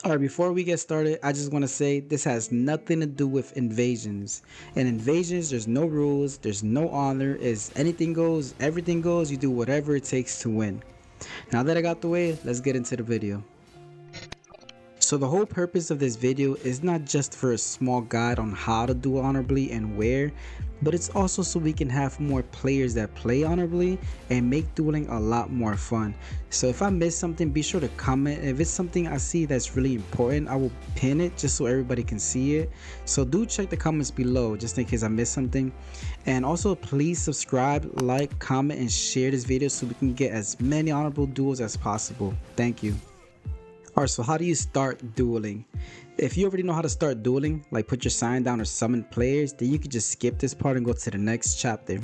Alright, before we get started, I just want to say this has nothing to do with invasions. In invasions, there's no rules, there's no honor, is anything goes, everything goes, you do whatever it takes to win. Now that I got the way, let's get into the video. So the whole purpose of this video is not just for a small guide on how to do honorably and where, but it's also so we can have more players that play honorably and make dueling a lot more fun. So if I miss something, be sure to comment. If it's something I see that's really important, I will pin it just so everybody can see it. So do check the comments below just in case I missed something. And also please subscribe, like, comment, and share this video so we can get as many honorable duels as possible. Thank you. Alright, so how do you start dueling? If you already know how to start dueling, like put your sign down or summon players, then you can just skip this part and go to the next chapter.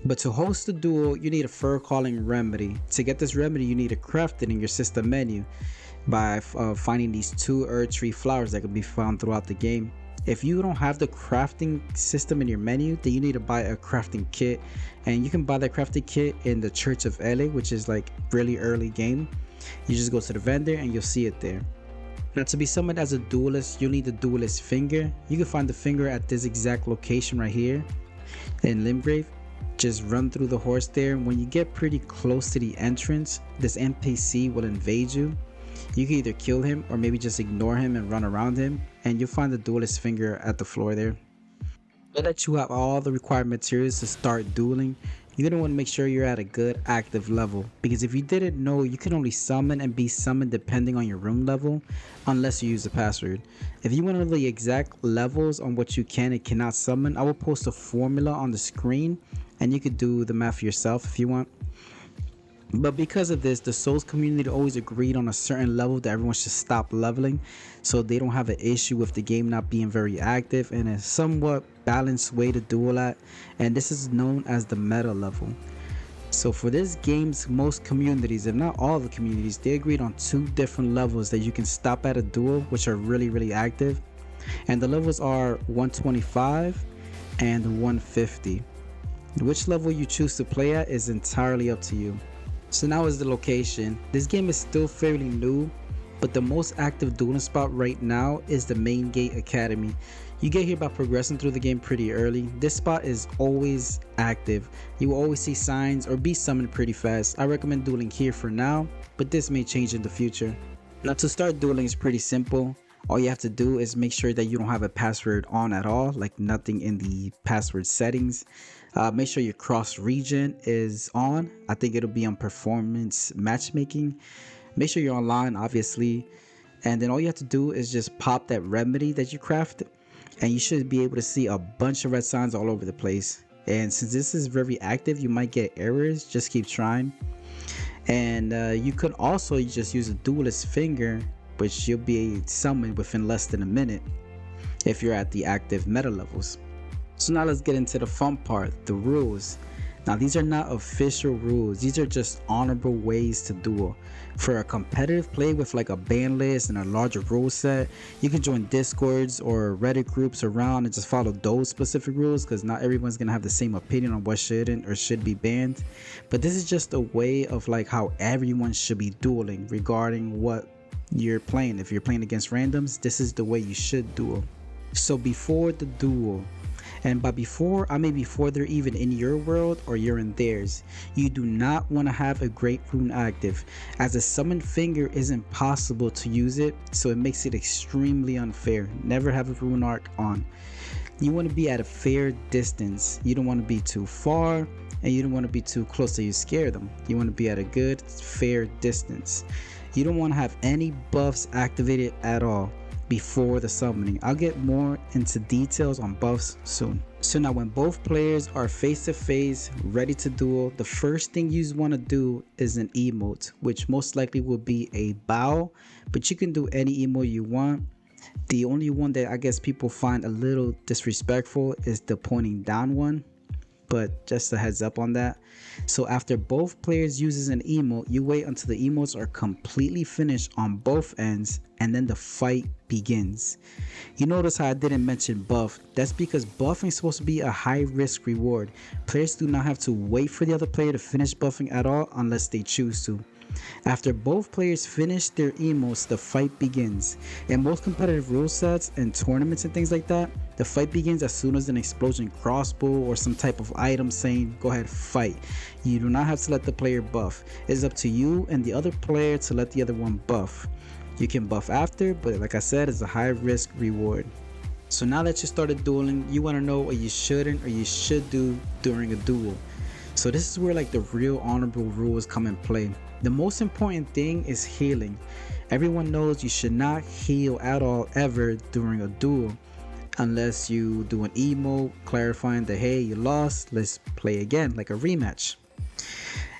But to host a duel, you need a fur calling remedy. To get this remedy, you need to craft it in your system menu by finding these 2 Earth Tree flowers that can be found throughout the game. If you don't have the crafting system in your menu, then you need to buy a crafting kit, and you can buy that crafting kit in the Church of Ele, which is like really early game. You just go to the vendor and you'll see it there. Now to be summoned as a duelist, you'll need the duelist finger. You can find the finger at this exact location right here in Limgrave. Just run through the horse there. When you get pretty close to the entrance, this NPC will invade you. You can either kill him or maybe just ignore him and run around him, and you'll find the duelist finger at the floor there. Now that you have all the required materials to start dueling, you're going to want to make sure you're at a good active level, because if you didn't know, you can only summon and be summoned depending on your room level unless you use the password. If you want to know the exact levels on what you can and cannot summon, I will post a formula on the screen and you could do the math yourself if you want. But because of this, the Souls community always agreed on a certain level that everyone should stop leveling, so they don't have an issue with the game not being very active and a somewhat balanced way to duel at, and this is known as the meta level. So for this game's most communities, if not all the communities, they agreed on 2 different levels that you can stop at a duel, which are really active, and the levels are 125 and 150. Which level you choose to play at is entirely up to you. So now is the location. This game is still fairly new, but the most active dueling spot right now is the Main Gate Academy. You get here by progressing through the game pretty early. This spot is always active. You will always see signs or be summoned pretty fast. I recommend dueling here for now, but this may change in the future. Now to start dueling is pretty simple. All you have to do is make sure that you don't have a password on at all, like nothing in the password settings. Make sure your cross region is on. I think it'll be on performance matchmaking. Make sure you're online, obviously, and then all you have to do is just pop that remedy that you crafted, and you should be able to see a bunch of red signs all over the place. And since this is very active, you might get errors. Just keep trying. And you could also just use a duelist finger, which you'll be summoned within less than a minute if you're at the active meta levels. So now let's get into the fun part, the rules. Now these are not official rules, these are just honorable ways to duel. For a competitive play with like a ban list and a larger rule set, you can join discords or Reddit groups around and just follow those specific rules, because not everyone's gonna have the same opinion on what shouldn't or should be banned. But this is just a way of like how everyone should be dueling regarding what you're playing. If you're playing against randoms, this is the way you should duel. So before the duel, and by before, I mean before they're even in your world or you're in theirs, you do not want to have a great rune active, as a summoned finger isn't possible to use it, so it makes it extremely unfair. Never have a rune arc on. You want to be at a fair distance. You don't want to be too far and you don't want to be too close so you scare them. You want to be at a good fair distance. You don't want to have any buffs activated at all before the summoning. I'll get more into details on buffs soon. So now when both players are face to face, ready to duel, the first thing you want to do is an emote, which most likely will be a bow, but you can do any emote you want. The only one that I guess people find a little disrespectful is the pointing down one, but just a heads up on that. So after both players uses an emote, you wait until the emotes are completely finished on both ends, and then the fight begins. You notice how I didn't mention buff. That's because buffing is supposed to be a high risk reward. Players do not have to wait for the other player to finish buffing at all unless they choose to. After both players finish their emotes, the fight begins. In most competitive rule sets and tournaments and things like that, the fight begins as soon as an explosion crossbow or some type of item saying, go ahead, fight. You do not have to let the player buff. It's up to you and the other player to let the other one buff. You can buff after, but like I said, it's a high risk reward. So now that you started dueling, you want to know what you shouldn't or you should do during a duel. So this is where like the real honorable rules come in play. The most important thing is healing. Everyone knows you should not heal at all ever during a duel, unless you do an emote clarifying that hey, you lost, let's play again, like a rematch.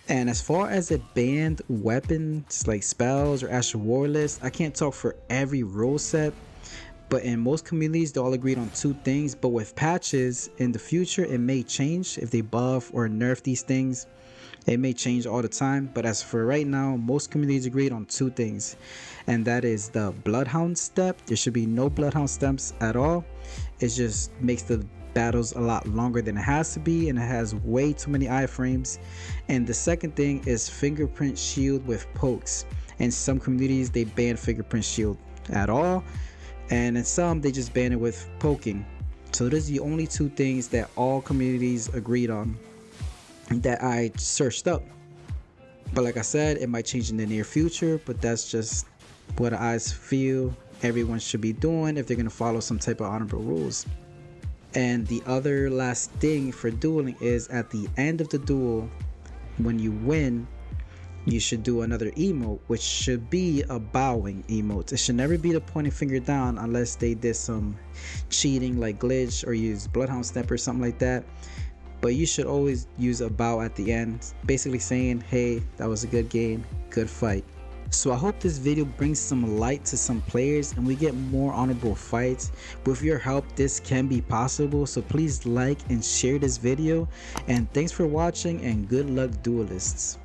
And as far as a banned weapons like spells or Astral War list, I can't talk for every rule set, but in most communities they all agreed on two things. But with patches in the future, it may change. If they buff or nerf these things, it may change all the time. But as for right now, most communities agreed on two things, and that is the Bloodhound step. There should be no Bloodhound steps at all. It just makes the battles a lot longer than it has to be, and it has way too many iframes. And the second thing is fingerprint shield with pokes. In some communities they ban fingerprint shield at all, and in some they just ban it with poking. So those are the only two things that all communities agreed on that I searched up. But like I said, it might change in the near future, but that's just what I feel everyone should be doing if they're going to follow some type of honorable rules. And the other last thing for dueling is at the end of the duel, when you win, you should do another emote, which should be a bowing emote. It should never be the pointing finger down unless they did some cheating like glitch or use Bloodhound Step or something like that. But you should always use a bow at the end, basically saying, hey, that was a good game, good fight. So I hope this video brings some light to some players and we get more honorable fights. With your help, this can be possible, so please like and share this video. And thanks for watching, and good luck duelists.